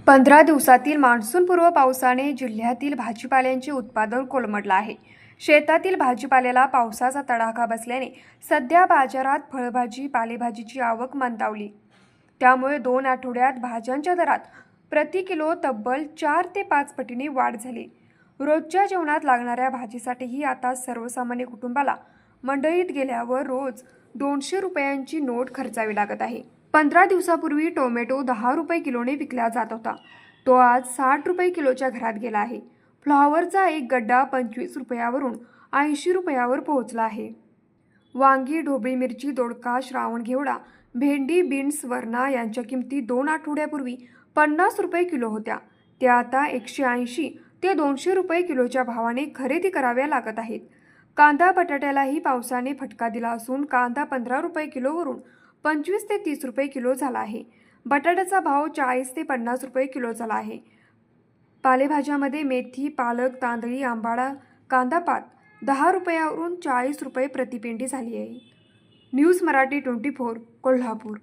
15 दिवसातील मान्सूनपूर्व पावसाने जिल्ह्यातील भाजीपाल्याचे उत्पादन कोलमडलं आहे. शेतातील भाजीपाल्याला पावसाचा तडाखा बसल्याने सध्या बाजारात फळभाजी पालेभाजीची आवक मंदावली. त्यामुळे 2 आठवड्यात भाज्यांच्या दरात प्रति किलो तब्बल 4 ते 5 पटीने वाढ झाली. रोजच्या जेवणात लागणाऱ्या भाजीसाठीही आता सर्वसामान्य कुटुंबाला मंडईत गेल्यावर रोज 200 रुपयांची नोट खर्चावी लागत आहे. 15 दिवसापूर्वी टोमॅटो 10 रुपये किलोने विकला जात होता. तो आज 60 रुपये किलोच्या घरात गेला आहे. फ्लॉवरचा एक गड्डा 25 रुपयावरून 80 रुपयावर पोहोचला आहे. वांगी, ढोबळी मिरची, दोडका, श्रावण घेवडा, भेंडी, बीन्स, वरणा यांच्या किमती 2 आठवड्यापूर्वी 50 रुपये किलो होत्या. त्या आता 180 ते 200 रुपये किलोच्या भावाने खरेदी कराव्या लागत आहेत. कांदा, बटाट्यालाही पावसाने फटका दिला असून कांदा 15 रुपये किलोवरून 25 ते 30 रुपये किलो झाला आहे. बटाट्याचा भाव 40 ते 50 रुपये किलो झाला आहे. पालेभाज्यामध्ये मेथी, पालक, तांदळी, आंबाडा, कांदापात 10 रुपयावरून 40 रुपये प्रतिपेंडी झाली आहे. न्यूज मराठी 24 कोल्हापूर.